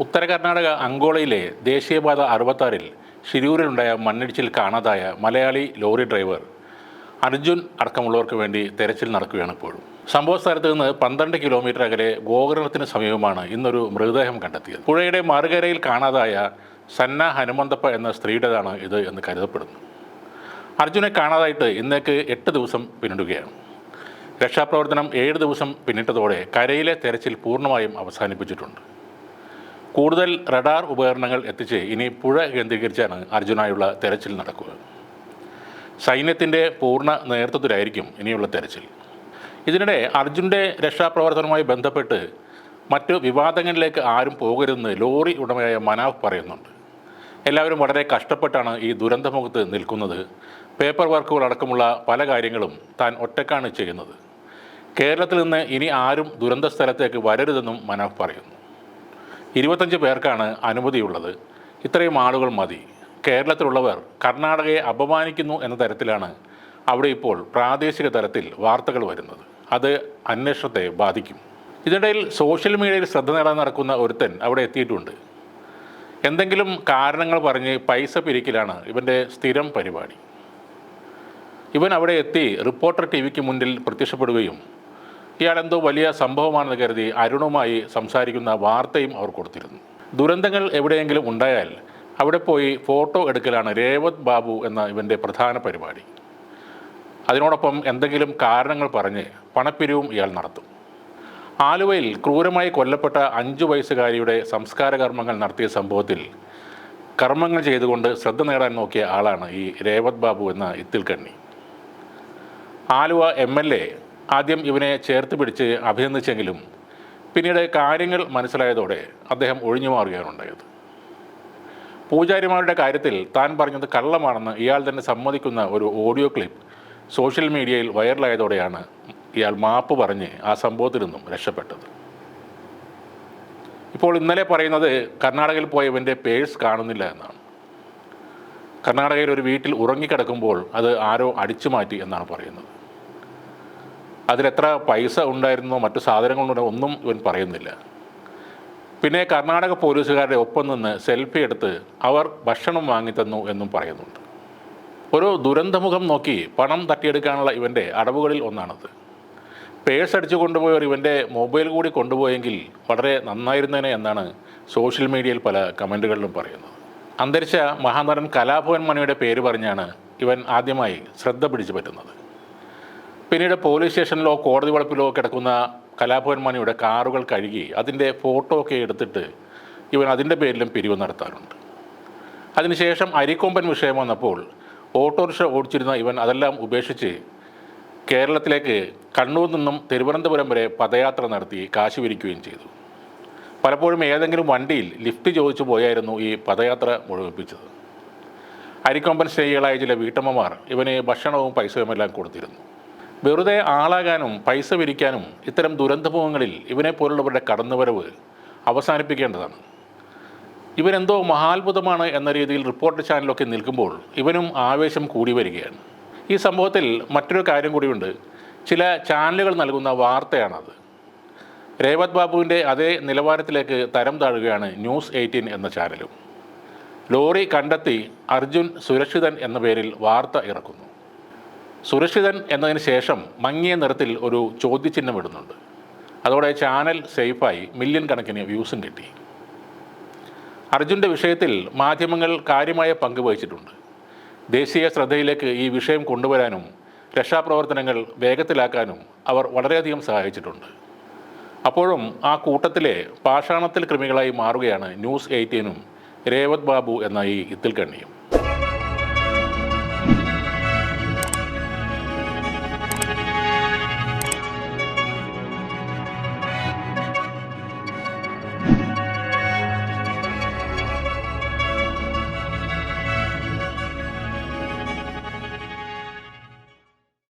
ഉത്തര കർണാടക അങ്കോളയിലെ ദേശീയപാത 66-ൽ ഷിരൂരിലുണ്ടായ മണ്ണിടിച്ചിൽ കാണാതായ മലയാളി ലോറി ഡ്രൈവർ അർജുൻ അടക്കമുള്ളവർക്ക് വേണ്ടി തെരച്ചിൽ നടക്കുകയാണ് ഇപ്പോഴും. സംഭവ സ്ഥലത്ത് നിന്ന് 12 കിലോമീറ്റർ അകലെ ഗോകർണത്തിന് സമീപമാണ് ഇന്നൊരു മൃതദേഹം കണ്ടെത്തിയത്. പുഴയുടെ മറുകരയിൽ കാണാതായ സന്ന ഹനുമന്തപ്പ എന്ന സ്ത്രീയുടേതാണ് ഇത് എന്ന് കരുതപ്പെടുന്നു. അർജുനെ കാണാതായിട്ട് ഇന്നേക്ക് 8 ദിവസം പിന്നിടുകയാണ്. രക്ഷാപ്രവർത്തനം 7 ദിവസം പിന്നിട്ടതോടെ കരയിലെ തെരച്ചിൽ പൂർണ്ണമായും അവസാനിപ്പിച്ചിട്ടുണ്ട്. കൂടുതൽ റഡാർ ഉപകരണങ്ങൾ എത്തിച്ച് ഇനി പുഴ കേന്ദ്രീകരിച്ചാണ് അർജുനായുള്ള തെരച്ചിൽ നടക്കുക. സൈന്യത്തിൻ്റെ പൂർണ്ണ നേതൃത്വത്തിലായിരിക്കും ഇനിയുള്ള തെരച്ചിൽ. ഇതിനിടെ അർജുൻ്റെ രക്ഷാപ്രവർത്തനവുമായി ബന്ധപ്പെട്ട് മറ്റു വിവാദങ്ങളിലേക്ക് ആരും പോകരുതെന്ന് ലോറി ഉടമയായ മനാഫ് പറയുന്നുണ്ട്. എല്ലാവരും വളരെ കഷ്ടപ്പെട്ടാണ് ഈ ദുരന്തമുഖത്ത് നിൽക്കുന്നത്. പേപ്പർ വർക്കുകൾ അടക്കമുള്ള പല കാര്യങ്ങളും താൻ ഒറ്റക്കാണ് ചെയ്യുന്നത്. കേരളത്തിൽ നിന്ന് ഇനി ആരും ദുരന്ത സ്ഥലത്തേക്ക് വരരുതെന്നും മനാഫ് പറയുന്നു. 25 പേർക്കാണ് അനുമതിയുള്ളത്. ഇത്രയും ആളുകൾ മതി. കേരളത്തിലുള്ളവർ കർണാടകയെ അപമാനിക്കുന്നു എന്ന തരത്തിലാണ് അവിടെ ഇപ്പോൾ പ്രാദേശിക തലത്തിൽ വാർത്തകൾ വരുന്നത്. അത് അന്വേഷണത്തെ ബാധിക്കും. ഇതിനിടയിൽ സോഷ്യൽ മീഡിയയിൽ ശ്രദ്ധ നേടാൻ നടക്കുന്ന ഒരുത്തൻ അവിടെ എത്തിയിട്ടുണ്ട്. എന്തെങ്കിലും കാരണങ്ങൾ പറഞ്ഞ് പൈസ പിരിക്കലാണ് ഇവൻ്റെ സ്ഥിരം പരിപാടി. ഇവൻ അവിടെ എത്തി റിപ്പോർട്ടർ ടിവിക്ക് മുന്നിൽ പ്രത്യക്ഷപ്പെടുകയും ഇയാളെന്തോ വലിയ സംഭവമാണെന്ന് കരുതി അരുണുമായി സംസാരിക്കുന്ന വാർത്തയും അവർ കൊടുത്തിരുന്നു. ദുരന്തങ്ങൾ എവിടെയെങ്കിലും ഉണ്ടായാൽ അവിടെ പോയി ഫോട്ടോ എടുക്കലാണ് രേവത് ബാബു എന്ന ഇവൻ്റെ പ്രധാന പരിപാടി. അതിനോടൊപ്പം എന്തെങ്കിലും കാരണങ്ങൾ പറഞ്ഞ് പണപ്പിരിവും ഇയാൾ നടത്തും. ആലുവയിൽ ക്രൂരമായി കൊല്ലപ്പെട്ട 5 വയസ്സുകാരിയുടെ സംസ്കാര കർമ്മങ്ങൾ നടത്തിയ സംഭവത്തിൽ കർമ്മങ്ങൾ ചെയ്തുകൊണ്ട് ശ്രദ്ധ നേടാൻ നോക്കിയ ആളാണ് ഈ രേവത് ബാബു എന്ന ഇത്തിൽക്കണ്ണി. ആലുവ MLA ആദ്യം ഇവനെ ചേർത്ത് പിടിച്ച് അഭിനന്ദിച്ചെങ്കിലും പിന്നീട് കാര്യങ്ങൾ മനസ്സിലായതോടെ അദ്ദേഹം ഒഴിഞ്ഞു മാറുകയാണ് ഉണ്ടായത്. പൂജാരിമാരുടെ കാര്യത്തിൽ താൻ പറഞ്ഞത് കള്ളമാണെന്ന് ഇയാൾ തന്നെ സമ്മതിക്കുന്ന ഒരു ഓഡിയോ ക്ലിപ്പ് സോഷ്യൽ മീഡിയയിൽ വൈറലായതോടെയാണ് ഇയാൾ മാപ്പ് പറഞ്ഞ് ആ സംഭവത്തിൽ നിന്നും രക്ഷപ്പെട്ടത്. ഇപ്പോൾ ഇന്നലെ പറയുന്നത് കർണാടകയിൽ പോയ ഇവൻ്റെ പേഴ്സ് കാണുന്നില്ല എന്നാണ്. കർണാടകയിൽ ഒരു വീട്ടിൽ ഉറങ്ങിക്കിടക്കുമ്പോൾ അത് ആരോ അടിച്ചു മാറ്റി എന്നാണ് പറയുന്നത്. അതിലെത്ര പൈസ ഉണ്ടായിരുന്നോ മറ്റു സാധനങ്ങളുണ്ടോ ഒന്നും ഇവൻ പറയുന്നില്ല. പിന്നെ കർണാടക പോലീസുകാരുടെ ഒപ്പം നിന്ന് സെൽഫി എടുത്ത് അവർ ഭക്ഷണം വാങ്ങിത്തന്നു എന്നും പറയുന്നുണ്ട്. ഒരു ദുരന്തമുഖം നോക്കി പണം തട്ടിയെടുക്കാനുള്ള ഇവൻ്റെ അടവുകളിൽ ഒന്നാണത്. പേഴ്സ് അടിച്ചു കൊണ്ടുപോയവർ ഇവൻ്റെ മൊബൈൽ കൂടി കൊണ്ടുപോയെങ്കിൽ വളരെ നന്നായിരുന്നേനെ എന്നാണ് സോഷ്യൽ മീഡിയയിൽ പല കമൻറ്റുകളിലും പറയുന്നത്. അന്തരിച്ച മഹാനടൻ കലാഭവൻ മണിയുടെ പേര് പറഞ്ഞാണ് ഇവൻ ആദ്യമായി ശ്രദ്ധ പിടിച്ചു പറ്റുന്നത്. പിന്നീട് പോലീസ് സ്റ്റേഷനിലോ കോടതി വളപ്പിലോ കിടക്കുന്ന കലാഭവൻ മണിയുടെ കാറുകൾ കഴുകി അതിൻ്റെ ഫോട്ടോ ഒക്കെ എടുത്തിട്ട് ഇവൻ അതിൻ്റെ പേരിലും പിരിവ് നടത്താറുണ്ട്. അതിനുശേഷം അരിക്കൊമ്പൻ വിഷയം വന്നപ്പോൾ ഓട്ടോറിക്ഷ ഓടിച്ചിരുന്ന ഇവൻ അതെല്ലാം ഉപേക്ഷിച്ച് കേരളത്തിലേക്ക് കണ്ണൂർ നിന്നും തിരുവനന്തപുരം വരെ പദയാത്ര നടത്തി കാശ് പിരിക്കുകയും ചെയ്തു. പലപ്പോഴും ഏതെങ്കിലും വണ്ടിയിൽ ലിഫ്റ്റ് ചോദിച്ചു പോയായിരുന്നു ഈ പദയാത്ര മുഴുവിപ്പിച്ചത്. അരിക്കൊമ്പൻ സ്നേഹികളായ ചില വീട്ടമ്മമാർ ഇവന് ഭക്ഷണവും പൈസയുമെല്ലാം കൊടുത്തിരുന്നു. വെറുതെ ആളാകാനും പൈസ പിരിക്കാനും ഇത്തരം ദുരന്തമുഖങ്ങളിൽ ഇവനെ പോലുള്ളവരുടെ കടന്നുവരവ് അവസാനിപ്പിക്കേണ്ടതാണ്. ഇവനെന്തോ മഹാത്ഭുതമാണ് എന്ന രീതിയിൽ റിപ്പോർട്ടർ ചാനലൊക്കെ നിൽക്കുമ്പോൾ ഇവനും ആവേശം കൂടി വരികയാണ്. ഈ സംഭവത്തിൽ മറ്റൊരു കാര്യം കൂടിയുണ്ട്. ചില ചാനലുകൾ നൽകുന്ന വാർത്തയാണത്. രേവത് ബാബുവിൻ്റെ അതേ നിലവാരത്തിലേക്ക് തരം താഴുകയാണ് ന്യൂസ് 18 എന്ന ചാനലും. ലോറി കണ്ടെത്തി അർജുൻ സുരക്ഷിതൻ എന്ന പേരിൽ വാർത്ത ഇറക്കുന്നു. സുരക്ഷിതൻ എന്നതിന് ശേഷം മങ്ങിയ നിറത്തിൽ ഒരു ചോദ്യചിഹ്നം ഇടുന്നുണ്ട്. അതോടെ ചാനൽ സേഫായി മില്യൺ കണക്കിന് വ്യൂസും കിട്ടി. അർജുൻ്റെ വിഷയത്തിൽ മാധ്യമങ്ങൾ കാര്യമായ പങ്ക് വഹിച്ചിട്ടുണ്ട്. ദേശീയ ശ്രദ്ധയിലേക്ക് ഈ വിഷയം കൊണ്ടുവരാനും രക്ഷാപ്രവർത്തനങ്ങൾ വേഗത്തിലാക്കാനും അവർ വളരെയധികം സഹായിച്ചിട്ടുണ്ട്. അപ്പോഴും ആ കൂട്ടത്തിലെ പാഷാണത്തിൽ കൃമികളായി മാറുകയാണ് ന്യൂസ് 18-ഉം രേവത് ബാബു എന്ന ഈ ഇത്തിൽക്കണ്ണിയും.